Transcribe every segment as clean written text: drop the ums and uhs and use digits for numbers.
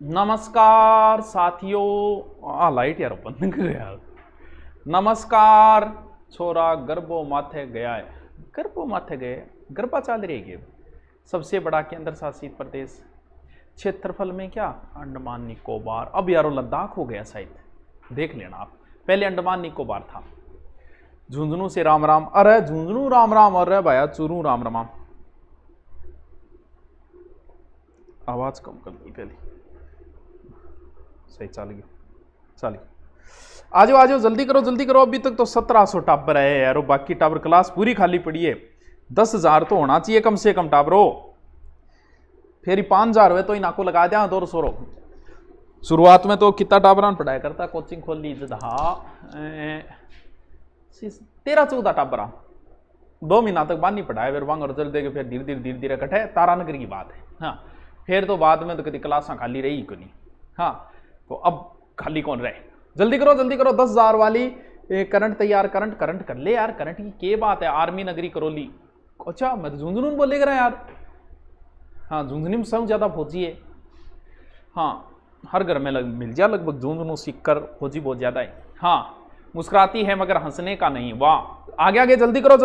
नमस्कार साथियों। लाइट यार बंद कर यार। नमस्कार। छोरा गर्भो माथे गया है। गर्भो माथे गए गर्भा चाल रही है। सबसे बड़ा केंद्र शासित प्रदेश क्षेत्रफल में क्या अंडमान निकोबार। अब यारो लद्दाख हो गया शायद, देख लेना आप। पहले अंडमान निकोबार था। झुंझुनू से राम राम। अरे झुंझुनू राम राम। अरे भैया चूरू राम राम। आवाज कम कर दी पहले। सही चल गया। आ जाओ जल्दी करो। अभी तक तो 1700 टाबर है यार। बाकी टाबर क्लास पूरी खाली पड़ी है। 10,000 तो होना चाहिए कम से कम टाबरो। फिर 5,000 हुए तो इन आंखों लगा दिया दो सोरो। शुरुआत में तो कितना टाबरान पढ़ाया करता। कोचिंग खोल ली 13-14 टाबरा 2 महीना तक बाद नहीं पढ़ाया। फिर वांग रिजल्ट देके फिर धीरे धीरे कटे तारानगर की बात है। हाँ फिर तो बाद में तो कभी क्लासा खाली रही क्यों नहीं। हाँ तो अब खाली कौन रहे। जल्दी करो 10,000 वाली करंट तैयार। करंट कर ले यार। करंट की क्या बात है। आर्मी नगरी करौली। अच्छा मैं तो झुंझुनू बोले कर यार। हाँ झुंझुनू में सबसे ज्यादा फौजी है। हाँ हर घर में मिल जाए लगभग झुंझुनू सिक्कर फौजी बहुत ज्यादा है। हाँ मुस्कुराती है मगर हंसने का नहीं। वाह आगे जल्दी करो।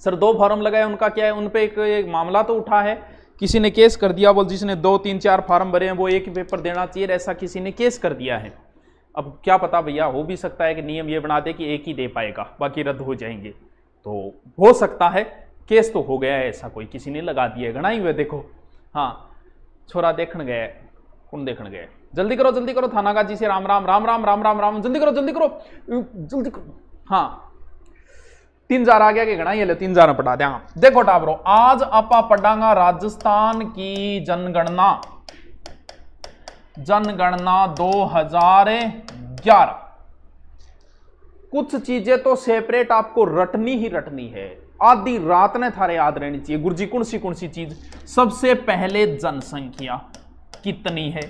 सर 2 फॉर्म लगाए उनका क्या है। उन पे एक मामला तो उठा है। किसी ने केस कर दिया। बोल जिसने 2, 3, 4 फॉर्म भरे हैं वो एक ही पेपर देना चाहिए। ऐसा किसी ने केस कर दिया है। अब क्या पता भैया, हो भी सकता है कि नियम ये बना दे कि एक ही दे पाएगा बाकी रद्द हो जाएंगे। तो हो सकता है। केस तो हो गया है ऐसा कोई किसी ने लगा दिया। घना ही हुए देखो। हाँ छोरा देखने गए। कौन देखने गए। जल्दी करो थाना गाजी से राम राम। जल्दी करो। हाँ 3,000 आ गया कि घना ही ले 3,000 पढ़ा दिया। देखो टाबरो आज आपा पढ़ांगा राजस्थान की जनगणना 2011। कुछ चीजें तो सेपरेट आपको रटनी ही रटनी है। आधी रात ने थारे याद रहनी चाहिए। गुरुजी कौन सी चीज। सबसे पहले जनसंख्या कितनी है।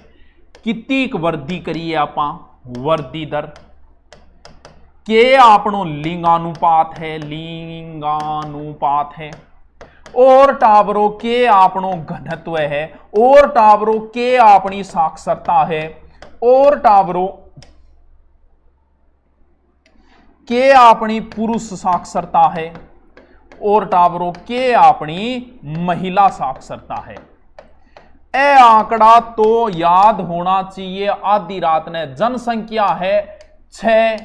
कितनी वर्दी करिए आपा। वर्दी दर के आपनो लिंगानुपात है। और टावरों के आपनो घनत्व है। और टावरों के अपनी साक्षरता है। और टावरों के अपनी पुरुष साक्षरता है। और टावरों के अपनी महिला साक्षरता है। ए आंकड़ा तो याद होना चाहिए। आधी रात ने जनसंख्या है 6,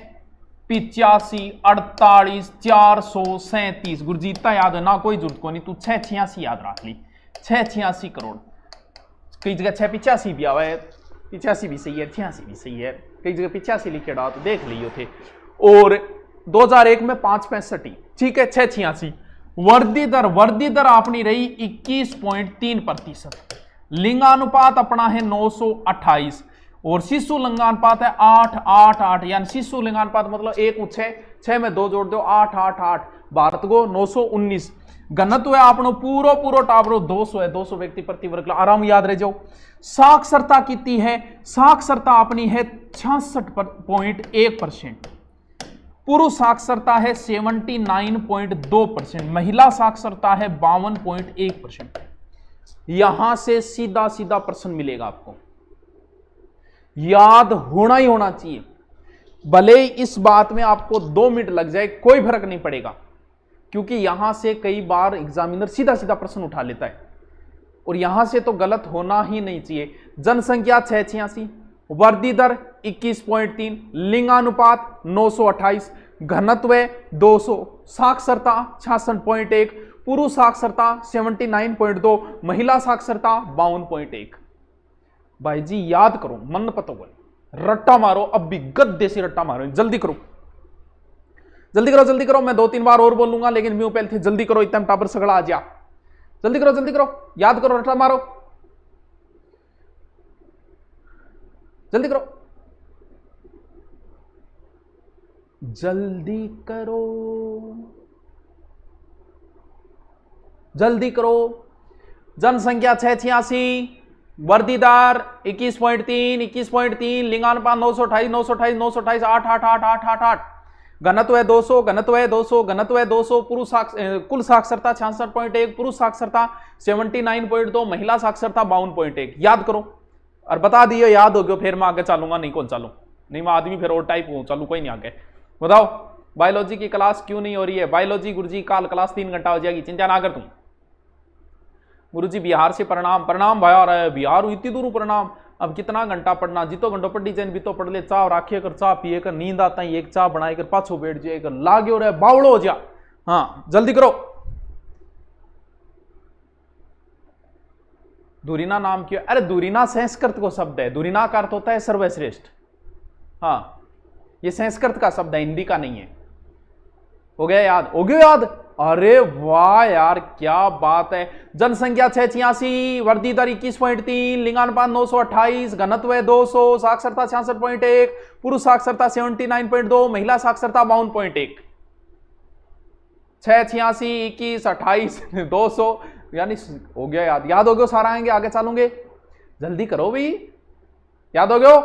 85, 48, 437। गुरजीता याद है ना कोई जरूरत को नहीं। तू 686 याद रख ली। 686 करोड़। कई जगह 685 भी आवा है। 85 भी सही है 86 भी सही है। कई जगह 85 लिखे डाल तो देख लियो थे। और 2001 में 565 ठीक है 686। वर्दी दर अपनी रही 21.3%। लिंगानुपात अपना है 928 और शिशु लिंगानुपात है 888 यानी शिशु लिंगानुपात मतलब 1/6 में 2 जोड़ दो 888। भारत को 919। घनत्व है आपनो पूरो टावरो 200 है। 200 व्यक्ति प्रति वर्ग। आराम याद रह जाओ। साक्षरता कितनी है। साक्षरता अपनी है 66.1%। पुरुष साक्षरता है 79.2%। महिला साक्षरता है 52.1%। यहां से सीधा प्रश्न मिलेगा आपको। याद होना ही होना चाहिए। भले इस बात में आपको 2 मिनट लग जाए कोई फर्क नहीं पड़ेगा। क्योंकि यहां से कई बार एग्जामिनर सीधा प्रश्न उठा लेता है। और यहां से तो गलत होना ही नहीं चाहिए। जनसंख्या 686। वर्दी दर 21.3। लिंगानुपात 928। घनत्व 200। साक्षरता 66.1। पुरुष साक्षरता 79.2। महिला साक्षरता 52.1। भाई जी याद करो मन पतो बोले रट्टा मारो। अब भी गद्दे से रट्टा मारो। जल्दी करो। मैं 2-3 बार और बोलूंगा लेकिन म्यू पहले थे। जल्दी करो इतना टापर सगड़ा आ जा। जल्दी करो याद करो रट्टा मारो। जल्दी करो जनसंख्या 686। वर्दीदार 21.3 लिंगानुपात 928 888। घनत्व है 200, घनत्व है 200, घनत्व है 200, पुरुष कुल साक्षरता 66.1, पुरुष साक्षरता 79.2, महिला साक्षरता 52.1। याद करो और बता दिए, याद हो गया, फिर मैं आगे चलूंगा, नहीं कौन चालू, नहीं मैं आदमी फिर और टाइप हूं, चलू कोई नहीं आगे। बताओ बायोलॉजी की क्लास क्यों नहीं हो रही है? बायोलॉजी गुरुजी काल क्लास 3 घंटा हो जाएगी, चिंता ना कर तुम। गुरुजी बिहार से प्रणाम, प्रणाम भाई, आ रहा है बिहार इतनी दूर प्रणाम। अब कितना घंटा पढ़ना, जितो घंटो पढ़ डिजाइन भी तो पढ़ ले, चाव राखिए कर, चाह पिए कर, नींद आता है एक चाह बनाए कर, पाछो बैठ जाए कर, लागे हो रहा है बावड़ो हो जा। हाँ जल्दी करो। दूरिना नाम क्यों? अरे दूरिना संस्कृत को शब्द है, दूरिना का अर्थ होता है सर्वश्रेष्ठ। हाँ ये संस्कृत का शब्द है, हिंदी का नहीं है। हो गया याद? हो गया याद? अरे वाह यार क्या बात है। जनसंख्या 686, वर्दी दर 21.3, लिंगानुपात 928, घनत्व 200, साक्षरता 66.1, पुरुष साक्षरता 79.2, महिला साक्षरता 52.1। 686, 21, 28, 200, यानी हो गया याद। याद हो गया सारा? आएंगे आगे चलोगे, जल्दी करो भाई। याद हो गयो?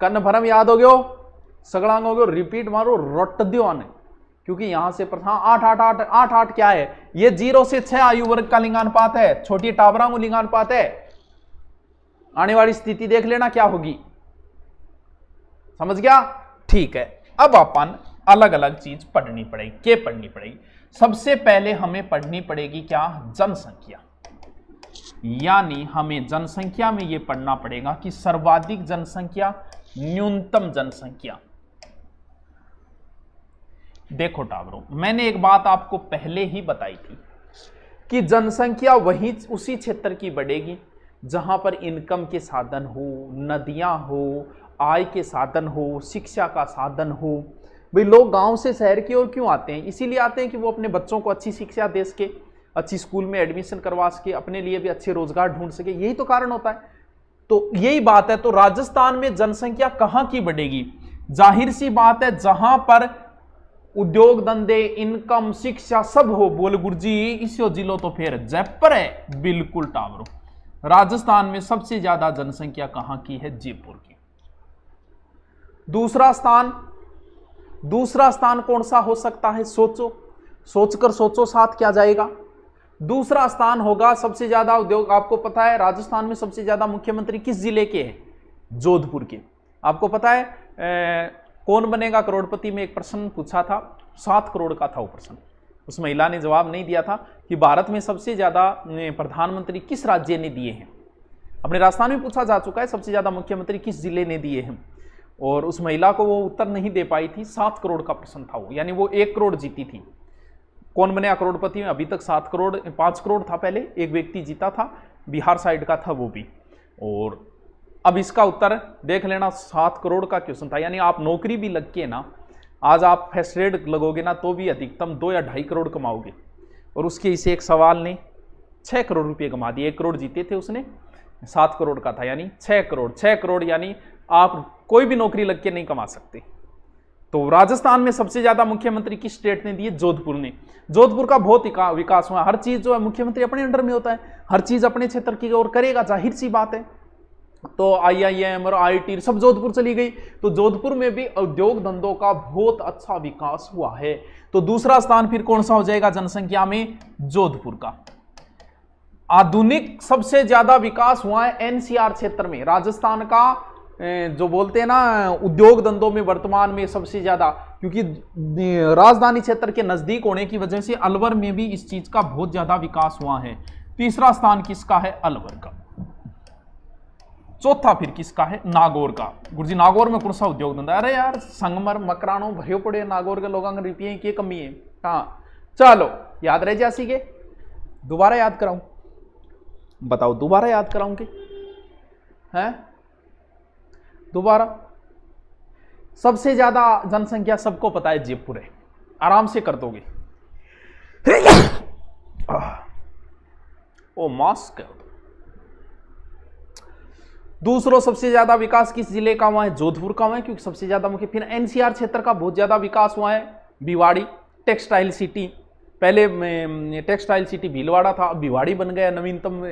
कन्न भरम याद हो गयो? सगड़ांग हो गयो? रिपीट मारो, रट दियो आने, क्योंकि यहां से प्रथम 8 8 8 8 8 क्या है? ये 0 से 6 आयु वर्ग का लिंगानुपात है, छोटी टाबरांग लिंगानुपात है। आने वाली स्थिति देख लेना क्या होगी, समझ गया? ठीक है, अब अपन अलग अलग चीज पढ़नी पड़ेगी। क्या पढ़नी पड़ेगी? सबसे पहले हमें पढ़नी पड़ेगी क्या? जनसंख्या। यानी हमें जनसंख्या में यह पढ़ना पड़ेगा कि सर्वाधिक जनसंख्या, न्यूनतम जनसंख्या। देखो टावरों, मैंने एक बात आपको पहले ही बताई थी कि जनसंख्या वही उसी क्षेत्र की बढ़ेगी जहां पर इनकम के साधन हो, नदियां हो, आय के साधन हो, शिक्षा का साधन हो। भाई लोग गांव से शहर की ओर क्यों आते हैं? इसीलिए आते हैं कि वो अपने बच्चों को अच्छी शिक्षा दे सके, अच्छी स्कूल में एडमिशन करवा सके, अपने लिए भी अच्छे रोजगार ढूंढ सके, यही तो कारण होता है। तो यही बात है। तो राजस्थान में जनसंख्या कहां की बढ़ेगी? जाहिर सी बात है जहां पर उद्योग धंधे, इनकम, शिक्षा सब हो। बोल गुरुजी इसी जिलो तो फिर जयपुर है। बिल्कुल टावरों, राजस्थान में सबसे ज्यादा जनसंख्या कहां की है? जयपुर की। दूसरा स्थान कौन सा हो सकता है? सोचो, सोचकर सोचो साथ क्या जाएगा। दूसरा स्थान होगा सबसे ज्यादा उद्योग। आपको पता है राजस्थान में सबसे ज्यादा मुख्यमंत्री किस जिले के हैं? जोधपुर के। आपको पता है कौन बनेगा करोड़पति में एक प्रश्न पूछा था, 7 करोड़ का था वो प्रश्न। उस महिला ने जवाब नहीं दिया था कि भारत में सबसे ज्यादा प्रधानमंत्री किस राज्य ने दिए हैं। अपने राजस्थान में पूछा जा चुका है सबसे ज्यादा मुख्यमंत्री किस जिले ने दिए हैं, और उस महिला को वो उत्तर नहीं दे पाई थी। 7 करोड़ का प्रश्न था वो, यानी वो 1 करोड़ जीती थी। कौन बनेगा करोड़पति में? अभी तक 7 करोड़ 5 करोड़ था पहले, एक व्यक्ति जीता था, बिहार साइड का था वो भी। और अब इसका उत्तर देख लेना, 7 करोड़ का क्वेश्चन था। यानी आप नौकरी भी लग के ना, आज आप फर्स्ट ग्रेड लगोगे ना तो भी अधिकतम 2 या 2.5 करोड़ कमाओगे। और उसके इसे एक सवाल ने 6 करोड़ रुपये कमा दिए। 1 करोड़ जीते थे उसने, 7 करोड़ का था, यानी 6 करोड़। 6 करोड़ यानी आप कोई भी नौकरी लग के नहीं कमा सकते। तो राजस्थान में सबसे ज्यादा मुख्यमंत्री किस स्टेट ने दिए? जोधपुर ने। जोधपुर का बहुत विकास हुआ। हर चीज जो है मुख्यमंत्री अपने अंडर में होता है, हर चीज अपने क्षेत्र की ओर करेगा, जाहिर सी बात है। तो IIM और IIT सब जोधपुर चली गई। तो जोधपुर में भी उद्योग धंधों का बहुत अच्छा विकास हुआ है। तो दूसरा स्थान फिर कौन सा हो जाएगा जनसंख्या में? जोधपुर का। आधुनिक सबसे ज्यादा विकास हुआ है NCR क्षेत्र में। राजस्थान का जो बोलते हैं ना उद्योग धंधों में वर्तमान में सबसे ज्यादा, क्योंकि राजधानी क्षेत्र के नजदीक होने की वजह से अलवर में भी इस चीज का बहुत ज्यादा विकास हुआ है। तीसरा स्थान किसका है? अलवर का। चौथा फिर किसका है? नागौर का। गुरुजी नागौर में कौन सा उद्योग धंधा? अरे यार संगमर मकरानो भरे पड़े नागौर के लोगों के रुपये की कमी है। हाँ चलो याद रह जासी के, दोबारा याद कराऊं? बताओ दोबारा याद कराऊंगे? हैं दोबारा? सबसे ज्यादा जनसंख्या सबको पता है जयपुर है, आराम से कर दोगे। ओ मास्क है। दूसरों सबसे ज्यादा विकास किस जिले का हुआ है? जोधपुर का हुआ है, क्योंकि सबसे ज्यादा मुख्य। फिर NCR क्षेत्र का बहुत ज्यादा विकास हुआ है। भिवाड़ी टेक्सटाइल सिटी, पहले टेक्सटाइल सिटी भीलवाड़ा था, अब भिवाड़ी बन गया नवीनतम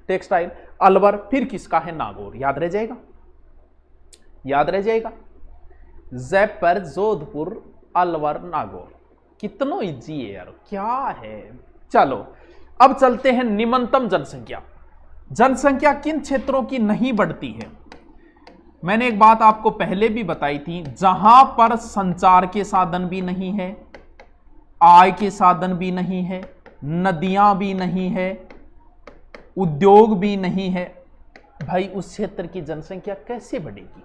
टेक्सटाइल। अलवर फिर किसका है? नागौर। याद रह जाएगा, याद रह जाएगा। जयपुर, जोधपुर, अलवर नागौर। कितना इजी है यार, क्या है। चलो अब चलते हैं निम्नतम जनसंख्या। जनसंख्या किन क्षेत्रों की नहीं बढ़ती है। मैंने एक बात आपको पहले भी बताई थी, जहां पर संचार के साधन भी नहीं है, आय के साधन भी नहीं है, नदियां भी नहीं है, उद्योग भी नहीं है, भाई उस क्षेत्र की जनसंख्या कैसे बढ़ेगी,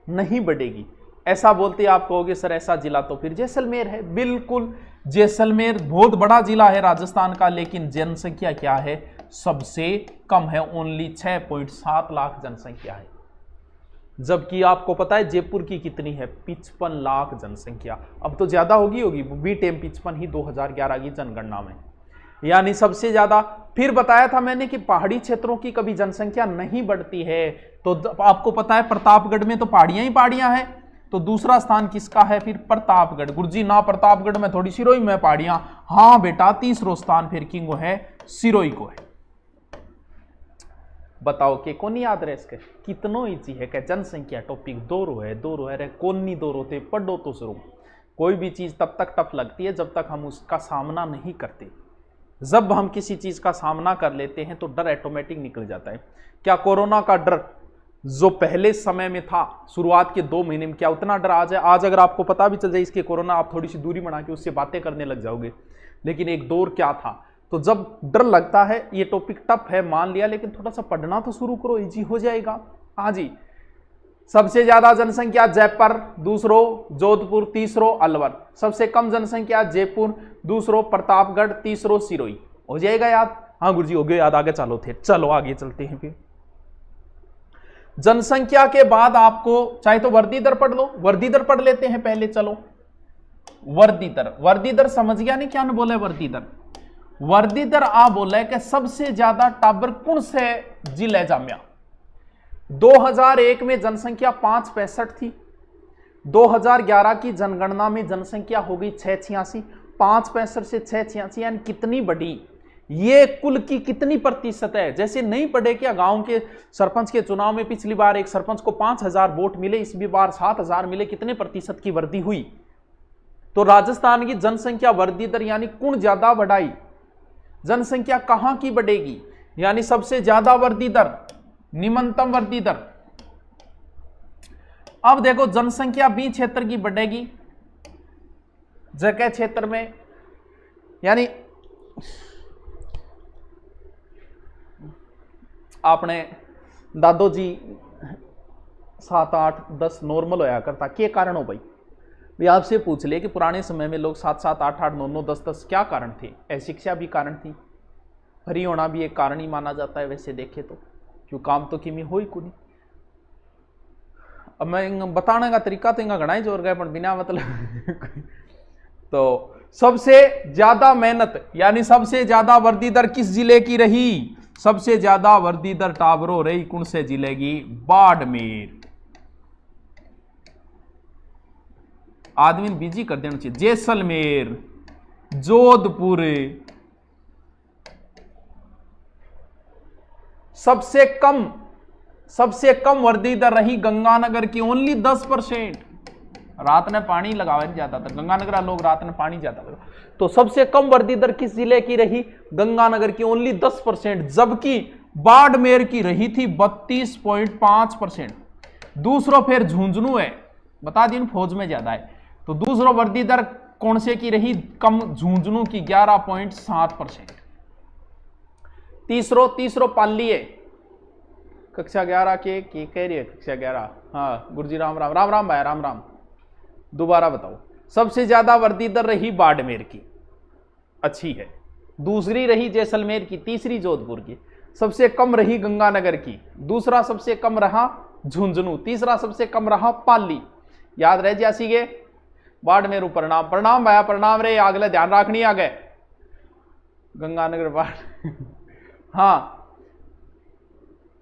नहीं बढ़ेगी। ऐसा बोलते आप कहोगे सर ऐसा जिला तो फिर जैसलमेर है। बिल्कुल, जैसलमेर बहुत बड़ा जिला है राजस्थान का, लेकिन जनसंख्या क्या है, सबसे कम है, ओनली 6.7 लाख जनसंख्या है। जबकि आपको पता है जयपुर की कितनी है, 55 लाख जनसंख्या। अब तो ज्यादा होगी बी टेम 55 ही 2011 की जनगणना में, यानी सबसे ज्यादा। फिर बताया था मैंने कि पहाड़ी क्षेत्रों की कभी जनसंख्या नहीं बढ़ती है, तो आपको पता है प्रतापगढ़ में तो पहाड़ियां ही पहाड़ियां हैं, तो दूसरा स्थान किसका है फिर, प्रतापगढ़। गुरुजी ना प्रतापगढ़ में थोड़ी सिरोही में पहाड़ियां, हाँ बेटा तीसरा स्थान फिर किंग है सिरोही को है। बताओ कि कौन याद रहे इसके, कितनो इजी है कि जनसंख्या टॉपिक दो रो है रे, कौन नहीं दो रोते, पढ़ो तो शुरू। कोई भी चीज तब तक टफ लगती है जब तक हम उसका सामना नहीं करते। जब हम किसी चीज का सामना कर लेते हैं तो डर ऑटोमेटिक निकल जाता है। क्या कोरोना का डर जो पहले समय में था शुरुआत के 2 महीने में, क्या उतना डर आज है? आज अगर आपको पता भी चल जाए इसके कोरोना, आप थोड़ी सी दूरी बना के उससे बातें करने लग जाओगे। लेकिन एक दौर क्या था, तो जब डर लगता है, ये टॉपिक टफ है मान लिया, लेकिन थोड़ा सा पढ़ना तो शुरू करो, इजी हो जाएगा। हाँ जी, सबसे ज्यादा जनसंख्या जयपुर, दूसरो जोधपुर, तीसरो अलवर। सबसे कम जनसंख्या जयपुर, दूसरो प्रतापगढ़, तीसरो सिरोही। हो जाएगा याद? हाँ गुरुजी हो गया याद, आगे चलो थे। चलो आगे चलते हैं फिर। जनसंख्या के बाद आपको चाहे तो वर्दी दर पढ़ लो, वर्दी दर पढ़ लेते हैं पहले। चलो वर्दी दर, वर्दी दर समझ गया नहीं क्या न बोले वर्दी दर? वर्दी दर आ बोला है कि सबसे ज्यादा टाबर कौन से जिले जाम्या। 2001 में जनसंख्या 565 थी, 2011 की जनगणना में जनसंख्या हो गई 686। 565 से 686 यानी कितनी बढ़ी, ये कुल की कितनी प्रतिशत है? जैसे नहीं पढ़े क्या गांव के सरपंच के चुनाव में पिछली बार एक सरपंच को 5000 वोट मिले, इस बार 7000 मिले, कितने प्रतिशत की वृद्धि हुई? तो राजस्थान की जनसंख्या वृद्धि दर यानी कौन ज्यादा बढ़ाई, जनसंख्या कहां की बढ़ेगी, यानी सबसे ज्यादा वृद्धि दर, निम्नतम वृद्धि दर। अब देखो जनसंख्या बी क्षेत्र की बढ़ेगी, जगह क्षेत्र में, यानी आपने दादो जी 7, 8, 10 नॉर्मल होया करता, क्या कारण हो भाई आपसे पूछ ले कि पुराने समय में लोग 7, 7, 8, 8, 9, 9, 10, 10 क्या कारण थे? अशिक्षा भी कारण थी, फ्री होना भी एक कारण ही माना जाता है वैसे देखे तो, क्यों काम तो किमी हो ही को नहीं। अब मैं बताने का तरीका तो इंगा घना ही जोर गए, पर बिना मतलब तो सबसे ज्यादा मेहनत यानी सबसे ज्यादा वृद्धि दर किस जिले की रही? सबसे ज्यादा वृद्धि दर टाबरो रही कौन से जिले की? बाड़मेर। आदमी बिजी कर देना चाहिए। जैसलमेर, जोधपुर। सबसे कम वृद्धि दर रही गंगानगर की, ओनली 10%। रात ने पानी लगावा नहीं जाता था गंगानगर लोग, रात में पानी जाता था। तो सबसे कम वृद्धि दर किस जिले की रही? गंगानगर की, ओनली 10%। जबकि बाड़मेर की रही थी 32.5%। दूसरा फिर झुंझुनू है, बता दी फौज में ज्यादा है, तो दूसरा वृद्धि दर कौन से की रही कम? झुंझुनू की 11.7%। तीसरो पाली है, कक्षा 11 के कह रही है कक्षा 11। हाँ गुरुजी राम राम, राम राम भाई, राम राम। दोबारा बताओ, सबसे ज्यादा वृद्धि दर रही बाड़मेर की, अच्छी है। दूसरी रही जैसलमेर की, तीसरी जोधपुर की। सबसे कम रही गंगानगर की, दूसरा सबसे कम रहा झुंझुनू, तीसरा सबसे कम रहा पाली। याद रह जासी गे बाड़मेर प्रणाम, प्रणाम भाया, प्रणाम रे, आगले ध्यान रखनी आगे गंगानगर बाढ़ हाँ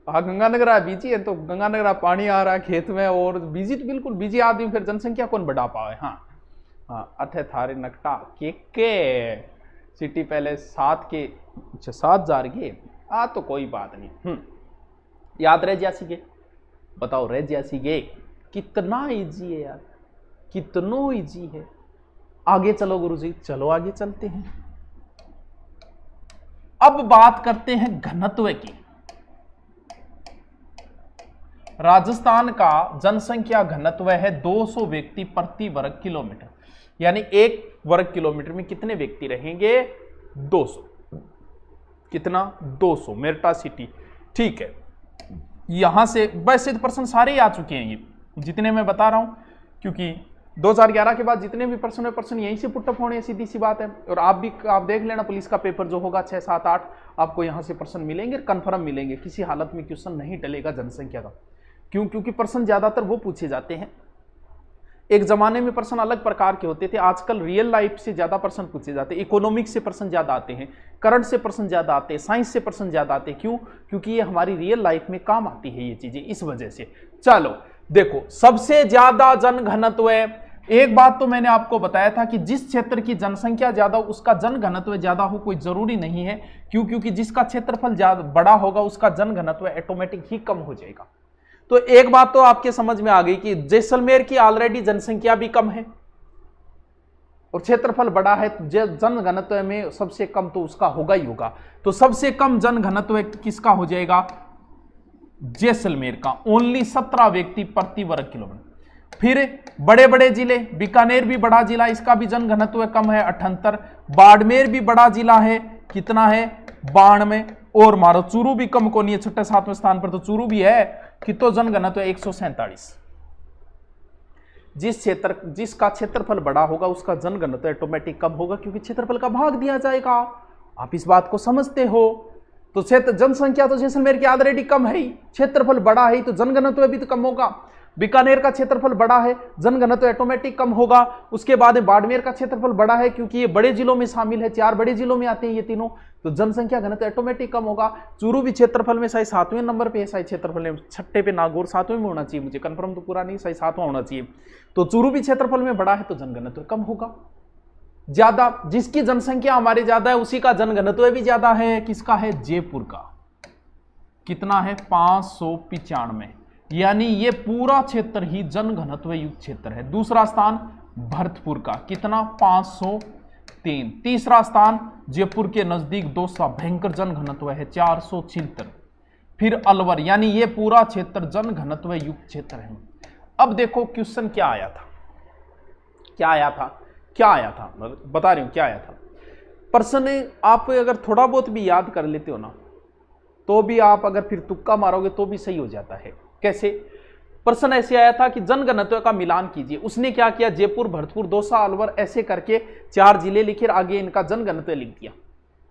गंगानगर बीजी है, तो गंगानगर पानी आ रहा है खेत में, और बीजी तो बिल्कुल बीजी आदमी फिर जनसंख्या कौन बढ़ा पाए। हाँ अठे थारे नकटा के सिटी पहले 7 के, अच्छा 7 जार के तो कोई बात नहीं। याद रह जैसी गे, बताओ रह जैसी गे, कितना इजी है यार, कितनो इजी है। आगे चलो गुरुजी, चलो आगे चलते हैं। अब बात करते हैं घनत्व की। राजस्थान का जनसंख्या घनत्व है 200 व्यक्ति प्रति वर्ग किलोमीटर, यानी एक वर्ग किलोमीटर में कितने व्यक्ति रहेंगे? 200। कितना? 200 मेरठा सिटी। ठीक है, यहां से वैसे तो प्रश्न सारे ही आ चुके हैं, ये जितने मैं बता रहा हूं, क्योंकि 2011 के बाद जितने भी प्रश्न यहीं से पुटअप होने, सीधी सी बात है। और आप देख लेना, पुलिस का पेपर जो होगा 6, 7, 8 आपको यहां से प्रश्न मिलेंगे, कंफर्म मिलेंगे। किसी हालत में क्वेश्चन नहीं टलेगा जनसंख्या का। क्यों? क्योंकि प्रश्न ज्यादातर वो पूछे जाते हैं। एक जमाने में प्रश्न अलग प्रकार के होते थे, आजकल रियल लाइफ से ज्यादा प्रश्न पूछे जाते हैं। इकोनॉमिक्स से प्रश्न ज्यादा आते हैं, करंट से प्रश्न ज्यादा आते हैं, साइंस से प्रश्न ज्यादा आते हैं। क्यों? क्योंकि ये हमारी रियल लाइफ में काम आती है ये चीजें, इस वजह से। चलो देखो, सबसे ज्यादा जनघनत्व, एक बात तो मैंने आपको बताया था कि जिस क्षेत्र की जनसंख्या ज्यादा हो उसका जनघनत्व ज्यादा हो, कोई जरूरी नहीं है। क्यों? क्योंकि जिसका क्षेत्रफल ज्यादा बड़ा होगा उसका जनघनत्व ऑटोमेटिक ही कम हो जाएगा। तो एक बात तो आपके समझ में आ गई कि जैसलमेर की ऑलरेडी जनसंख्या भी कम है और क्षेत्रफल बड़ा है, जनघनत्व में सबसे कम तो उसका होगा ही होगा। तो सबसे कम जनघनत्व किसका हो जाएगा? जैसलमेर का, ओनली 17 व्यक्ति प्रति वर्ग किलोमीटर। फिर बड़े बड़े जिले, बीकानेर भी बड़ा जिला, इसका भी जनघनत्व कम है 78। बाड़मेर भी बड़ा जिला है, कितना है? 92। और मारो चूरू भी कम को नहीं है, 6, 7वें स्थान पर तो चूरू भी है, कितो जनघनत्व 147। जिसका क्षेत्रफल बड़ा होगा उसका जनघनत्व ऑटोमेटिक कम होगा, क्योंकि क्षेत्रफल का भाग दिया जाएगा। आप इस बात को समझते हो? तो जनसंख्या तो जैसलमेर की ऑलरेडी कम है ही, क्षेत्रफल बड़ा है तो जनघनत्व भी तो कम होगा। बीकानेर का क्षेत्रफल बड़ा है, जनघनत्व ऑटोमेटिक कम होगा। उसके बाद बाड़मेर का क्षेत्रफल बड़ा है, क्योंकि ये बड़े जिलों में शामिल है, 4 बड़े जिलों में आते हैं ये तीनों, तो जनसंख्या घनत्व ऑटोमेटिक कम होगा। चूरू भी क्षेत्रफल में शायद 7वें नंबर पे है, शायद क्षेत्रफल में 6ठे पे नागौर 7वें में होना चाहिए, मुझे कंफर्म तो पूरा नहीं, शायद 7वां होना चाहिए। तो चूरू भी क्षेत्रफल में बड़ा है तो जनघनत्व कम होगा। ज्यादा, जिसकी जनसंख्या हमारे ज्यादा है उसी का जनघनत्व भी ज्यादा है। किसका है? जयपुर का। कितना है? 595, यानी ये पूरा क्षेत्र ही जनघनत्व युक्त क्षेत्र है। दूसरा स्थान भरतपुर का, कितना? 503। तीसरा स्थान जयपुर के नजदीक दौसा, भयंकर जनघनत्व है 476। फिर अलवर, यानी ये पूरा क्षेत्र जनघनत्व युक्त क्षेत्र है। अब देखो क्वेश्चन क्या आया था, बता रही हूं क्या आया था। प्रश्न आप अगर थोड़ा बहुत भी याद कर लेते हो ना, तो भी आप अगर फिर तुक्का मारोगे तो भी सही हो जाता है। कैसे? प्रश्न ऐसे आया था कि जनघनत्व का मिलान कीजिए। उसने क्या किया? जयपुर, भरतपुर, दौसा, अलवर ऐसे करके 4 जिले लिखे, आगे इनका जनघनत्व लिख दिया।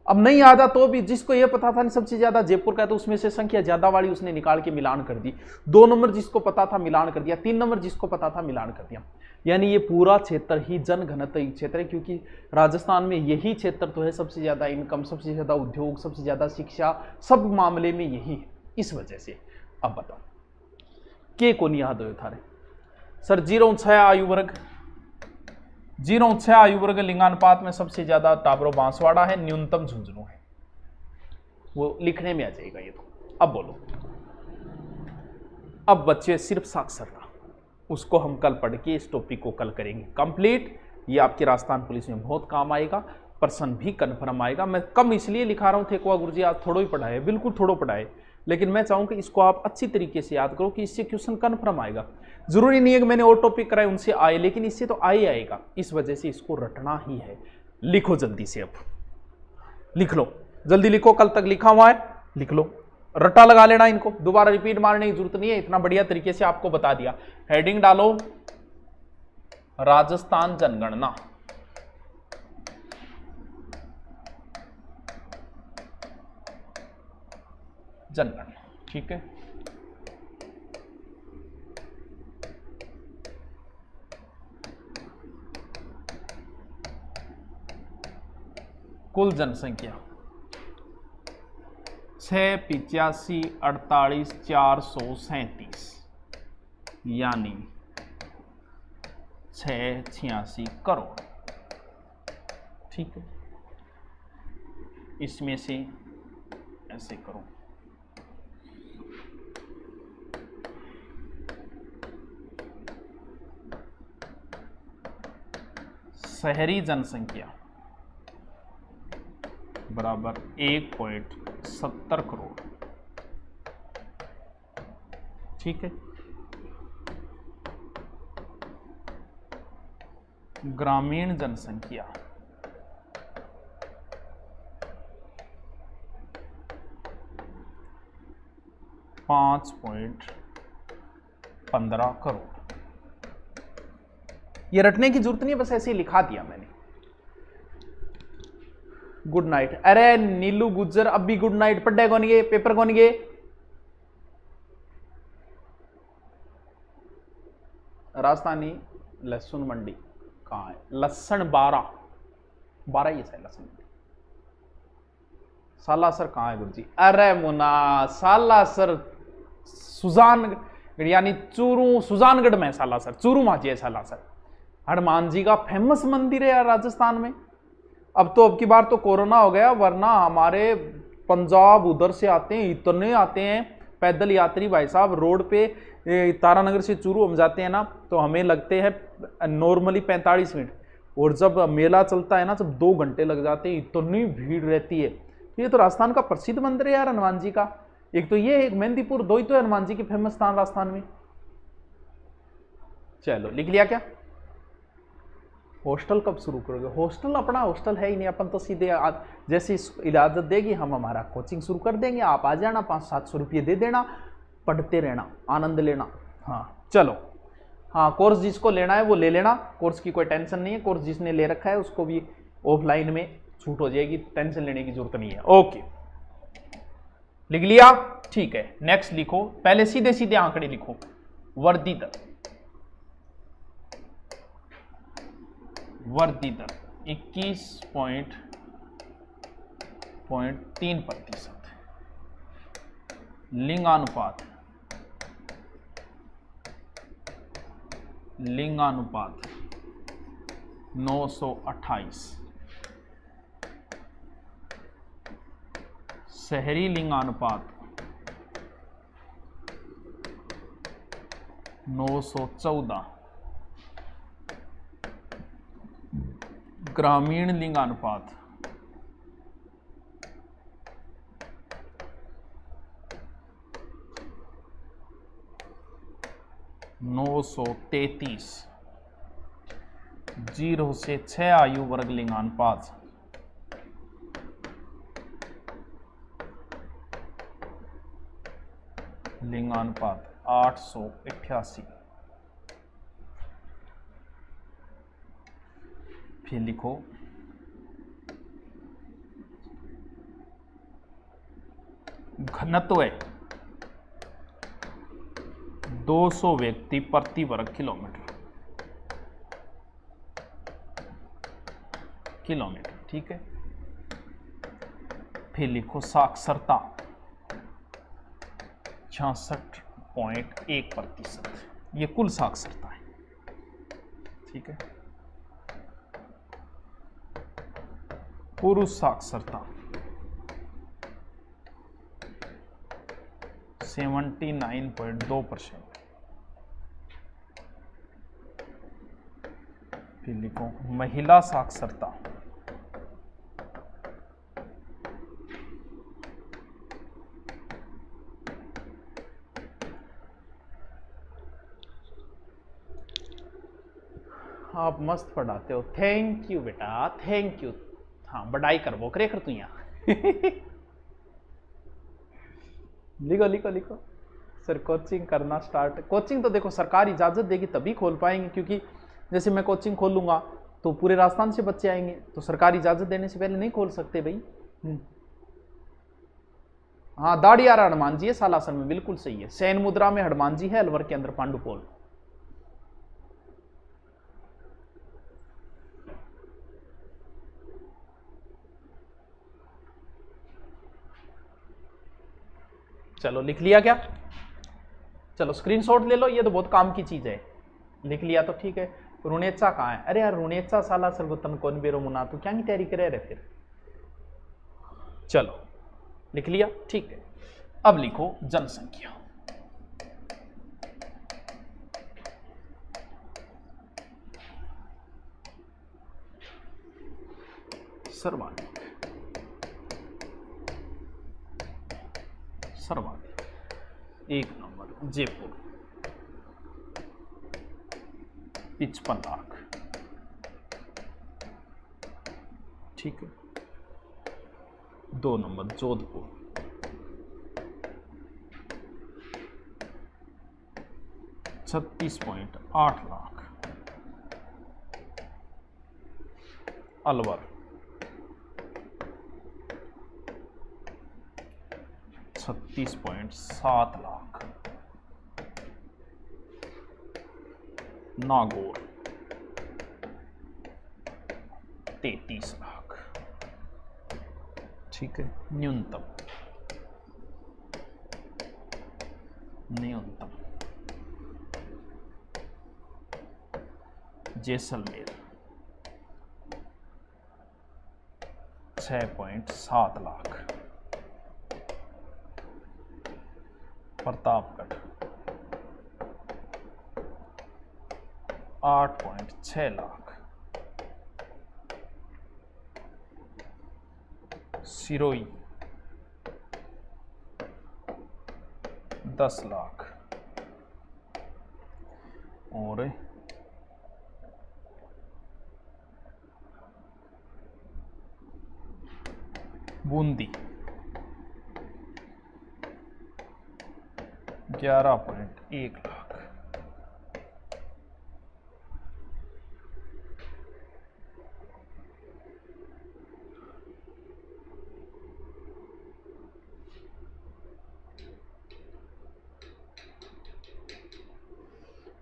अब नहीं आता तो भी जिसको यह पता था सबसे ज्यादा जयपुर का, तो उसमें से संख्या ज्यादा वाली उसने निकाल के मिलान कर दी। 2 नंबर जिसको पता था मिलान कर दिया, 3 नंबर जिसको पता था मिलान कर दिया। यानी ये पूरा क्षेत्र ही जनघनत्व क्षेत्र है, क्योंकि राजस्थान में यही क्षेत्र तो है सबसे ज्यादा इनकम, सबसे ज्यादा उद्योग, सबसे ज्यादा शिक्षा, सब मामले में यही है, इस वजह से। अब बताओ के को नहीं याद हो थारे? सर 0-6 आयु वर्ग, 0-6 आयु वर्ग लिंगानुपात में सबसे ज्यादा टाबरो बांसवाड़ा है, न्यूनतम झुंझुनू है। वो लिखने में आ जाएगा ये तो। अब बोलो, अब बच्चे सिर्फ साक्षरता, उसको हम कल पढ़ के इस टॉपिक को कल करेंगे कंप्लीट। ये आपकी राजस्थान पुलिस में बहुत काम आएगा, प्रश्न भी कन्फर्म आएगा। मैं कम इसलिए लिखा रहा हूँ, थे को गुरुजी आज थोड़ो ही पढ़ाए, बिल्कुल थोड़ो पढ़ाए, लेकिन मैं चाहूँ कि इसको आप अच्छी तरीके से याद करो कि इससे क्वेश्चन कन्फर्म आएगा। जरूरी नहीं है कि मैंने और टॉपिक कराए उनसे आए, लेकिन इससे तो आएगा, इस वजह से इसको रटना ही है। लिखो जल्दी से, अब लिख लो, जल्दी लिखो, कल तक लिखा हुआ है लिख लो, रट्टा लगा लेना, इनको दोबारा रिपीट मारने की जरूरत नहीं है, इतना बढ़िया तरीके से आपको बता दिया। हेडिंग डालो राजस्थान जनगणना, जनगणना, ठीक है। कुल जनसंख्या 685,48,437, यानी 686 करोड़, ठीक है। इसमें से ऐसे करो, शहरी जनसंख्या बराबर 1.70 करोड़। ठीक है। ग्रामीण जनसंख्या 5.15 करोड़। ये रटने की जरूरत नहीं है, बस ऐसे ही लिखा दिया मैंने। Good night. अरे नीलू गुज्जर अब भी गुड नाइट। पढ़े कौन गए, पेपर कौन गए? राजस्थानी लहसुन मंडी कहाँ है? लहसुन 12 ही है लहसुन मंडी। सालासर कहाँ है गुरु जी? अरे मुना सालासर सुजानगढ़ यानी चूरू, सुजानगढ़ में सालासर, चूरू माची है सालासर। हनुमान जी का फेमस मंदिर है यार राजस्थान में। अब की बार तो कोरोना हो गया, वरना हमारे पंजाब उधर से आते हैं, इतने आते हैं पैदल यात्री भाई साहब। रोड पे तारानगर से चूरू हम जाते हैं ना, तो हमें लगते हैं नॉर्मली 45 मिनट, और जब मेला चलता है ना, जब 2 घंटे लग जाते हैं, इतनी भीड़ रहती है। ये तो राजस्थान का प्रसिद्ध मंदिर है यार हनुमान जी का। एक तो ये, एक मेहंदीपुर, 2 ही तो हनुमान जी के फेमस स्थान राजस्थान में। चलो लिख लिया क्या? हॉस्टल कब शुरू करोगे? हॉस्टल अपना हॉस्टल है ही नहीं, अपन तो सीधे जैसे इजाजत देगी हम हमारा कोचिंग शुरू कर देंगे। आप आ जाना, 500-700 रुपये दे देना, पढ़ते रहना, आनंद लेना। हाँ चलो, हाँ कोर्स जिसको लेना है वो ले लेना, कोर्स की कोई टेंशन नहीं है। कोर्स जिसने ले रखा है उसको भी ऑफलाइन में छूट हो जाएगी, टेंशन लेने की जरूरत नहीं है। ओके लिख लिया? ठीक है, नेक्स्ट लिखो। पहले सीधे सीधे आंकड़े लिखो। वृद्धि दर 21.3%। लिंगानुपात 928। शहरी लिंगानुपात 914। ग्रामीण लिंगानुपात 933। 0 से 6 आयु वर्ग लिंगानुपात 888। फिर लिखो घनत्व 200 व्यक्ति प्रति वर्ग किलोमीटर। ठीक है। फिर लिखो साक्षरता 66.1%। ये कुल साक्षरता है। ठीक है। पुरुष साक्षरता 79.2%। फिर लिखो महिला साक्षरता 8। आप मस्त पढ़ाते हो, थैंक यू बेटा, थैंक यू। हाँ बड़ाई कर वो करे कर तू यहाँ। लिखो लिखो लिखो। सर कोचिंग करना स्टार्ट। कोचिंग तो देखो सरकार इजाजत देगी तभी खोल पाएंगे, क्योंकि जैसे मैं कोचिंग खोलूंगा तो पूरे राजस्थान से बच्चे आएंगे, तो सरकार इजाजत देने से पहले नहीं खोल सकते भाई। हाँ दाड़ियारा हनुमान जी है सालासर में, बिल्कुल सही है। सैन मुद्रा में हनुमान जी है, अलवर के अंदर पांडुपोल। चलो लिख लिया क्या? चलो स्क्रीनशॉट ले लो, ये तो बहुत काम की चीज है। लिख लिया तो ठीक है। रुणेचा कहाँ है? अरे यार रुणेचा साला सरगुतन कौन बेरो मुना, तू क्या की तैयारी करे रहे फिर। चलो लिख लिया, ठीक है। अब लिखो जनसंख्या। सर्वाधिक सर्वाधिक 1 नंबर जयपुर 55 लाख। ठीक है। 2 नंबर जोधपुर 36.8 लाख। अलवर 36.7 लाख। नागौर 33 लाख। ठीक है। न्यूनतम जैसलमेर 6.7 लाख। प्रतापगढ़ 8.6 लाख। सिरोही 10 लाख। और बूंदी 11.1 लाख।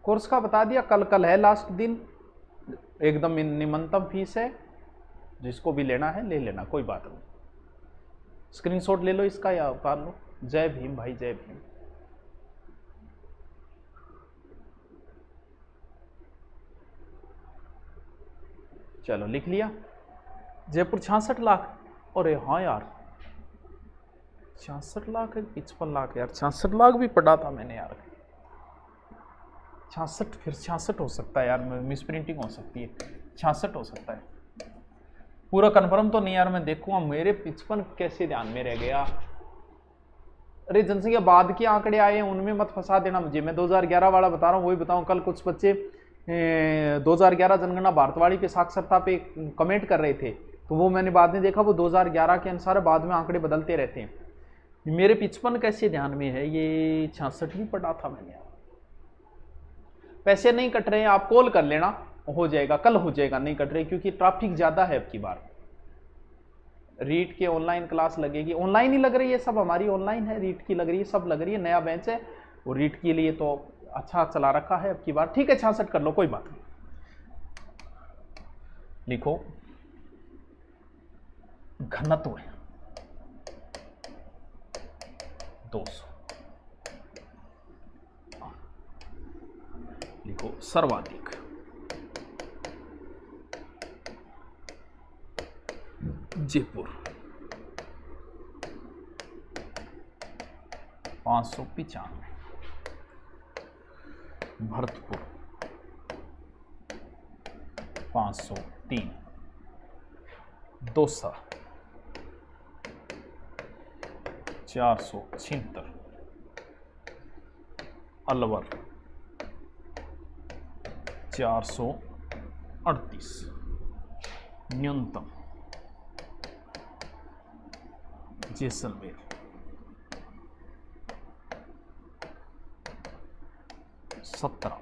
कोर्स का बता दिया। कल है लास्ट दिन, एकदम निम्नतम फीस है, जिसको भी लेना है ले लेना, कोई बात नहीं। स्क्रीनशॉट ले लो इसका या उतार लो। जय भीम भाई, जय भीम। चलो लिख लिया। जयपुर 66 लाख। अरे हाँ यार, 66 लाख है 55 लाख यार, 66 लाख भी पढ़ा था मैंने यार। 66 फिर 66 हो सकता है यार, मिस प्रिंटिंग हो सकती है। 66 हो सकता है, पूरा कंफर्म तो नहीं यार, मैं देखूंगा। मेरे 55 कैसे ध्यान में रह गया। अरे जनसंख्या बाद के आंकड़े आए हैं, उनमें मत फंसा देना मुझे। मैं 2011 वाला बता रहा हूँ, वही बताऊँ। कल कुछ बच्चे 2011 जनगणना भारतवाड़ी पे साक्षरता पे कमेंट कर रहे थे, तो वो मैंने बाद में देखा वो 2011 के अनुसार बाद में आंकड़े बदलते रहते हैं। मेरे 55 कैसे ध्यान में है, ये 66 भी पढ़ा था मैंने यार। पैसे नहीं कट रहे हैं, आप कॉल कर लेना, हो जाएगा, कल हो जाएगा। नहीं कट रहे क्योंकि ट्रैफिक ज्यादा है अब की बार। रीट के ऑनलाइन क्लास लगेगी, ऑनलाइन ही लग रही है सब, हमारी ऑनलाइन है, रीट की लग रही है, सब लग रही है। नया बेंच है और रीट के लिए तो अच्छा चला रखा है अब की बार। ठीक है, 66 कर लो, कोई बात नहीं। लिखो घनत्व है 200। लिखो सर्वाधिक जयपुर 595। भरतपुर 503। दौसा 476। अलवर 438। न्यूनतम जैसलमेर 17।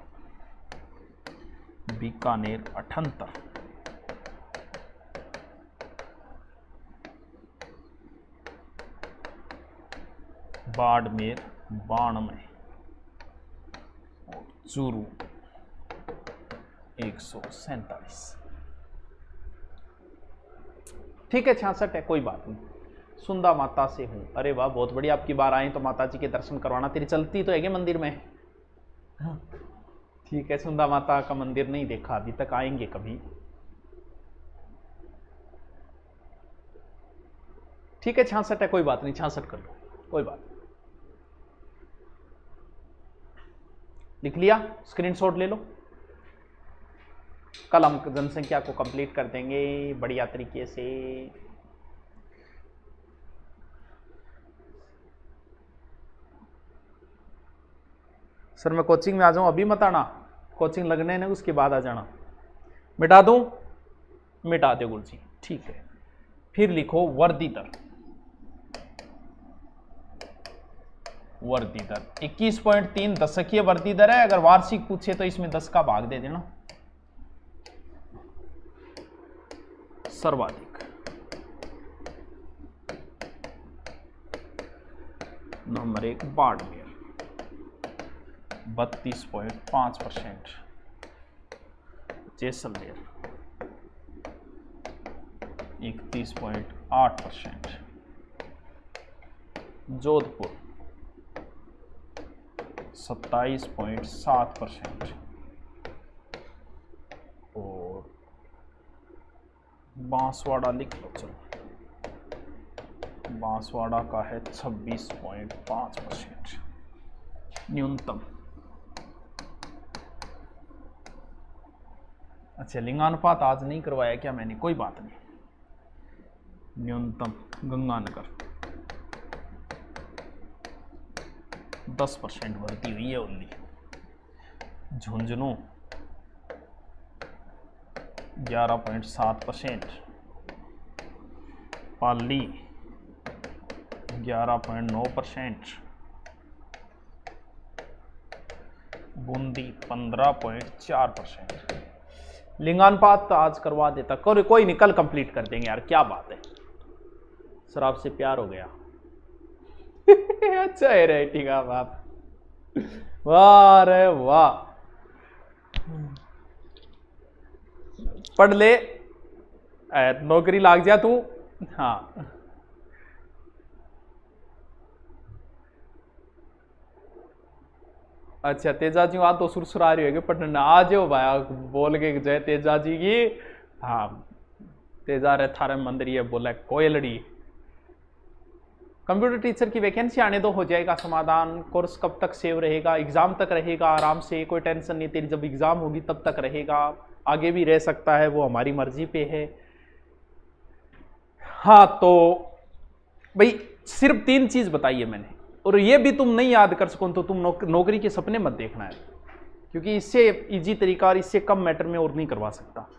बीकानेर 78। बाड़मेर 92। और चूरू 147। ठीक है, 66 है, कोई बात नहीं। सुंदा माता से हूं। अरे वाह, बहुत बढ़िया। आपकी बार आए तो माता जी के दर्शन करवाना। तेरी चलती तो है मंदिर में? ठीक है, सुंदा माता का मंदिर नहीं देखा अभी तक, आएंगे कभी। ठीक है, 66 है, कोई बात नहीं, 66 कर लो, कोई बात नहीं। लिख लिया, स्क्रीनशॉट ले लो। कल हम जनसंख्या को कंप्लीट कर देंगे बढ़िया तरीके से। सर मैं कोचिंग में आ जाऊं, अभी मत आना, कोचिंग लगने ने उसके बाद आ जाना। मिटा दूं? मिटा दे गुरु जी, ठीक है। फिर लिखो वर्दी दर। वर्दी दर 21.3 दशकीय वर्दी दर है। अगर वार्षिक पूछे तो इसमें 10 का भाग दे देना। सर्वाधिक नंबर 1 बाड़मेर 32.5%, जैसलमेर 31.8%, जोधपुर 27.7% और बांसवाड़ा लिख लो। चलो बांसवाड़ा का है 26.5% न्यूनतम। अच्छा लिंगानुपात आज नहीं करवाया क्या मैंने, कोई बात नहीं। न्यूनतम गंगानगर 10% भर्ती हुई है ओनली। झुंझुनू 11.7%, पाली 11.9%, बूंदी 15.4%। लिंगानुपात आज करवा देता, कोई नहीं, कल कंप्लीट कर देंगे यार, क्या बात है। सर आपसे प्यार हो गया। अच्छा है राइटिंग आप, वाह रे वाह, पढ़ ले, नौकरी लाग जा तू। हाँ अच्छा तेजा जी आज तो सुरसुर आ रही होगी पढ़ना, आ जाओ भाई बोल के जय तेजा जी की। हाँ तेजा रे थारे मंदिर ये बोला कोयलड़ी। कंप्यूटर टीचर की वैकेंसी आने दो, हो जाएगा समाधान। कोर्स कब तक सेव रहेगा? एग्जाम तक रहेगा आराम से, कोई टेंशन नहीं तेरी, जब एग्जाम होगी तब तक रहेगा, आगे भी रह सकता है, वो हमारी मर्जी पे है। हाँ तो भाई सिर्फ 3 चीज बताई है मैंने, और ये भी तुम नहीं याद कर सको तो तुम नौकरी के सपने मत देखना है, क्योंकि इससे इजी तरीका और इससे कम मैटर में और नहीं करवा सकता।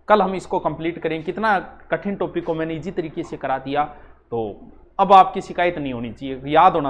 कल हम इसको कंप्लीट करें। कितना कठिन टॉपिक को मैंने इजी तरीके से करा दिया, तो अब आपकी शिकायत नहीं होनी चाहिए, याद होना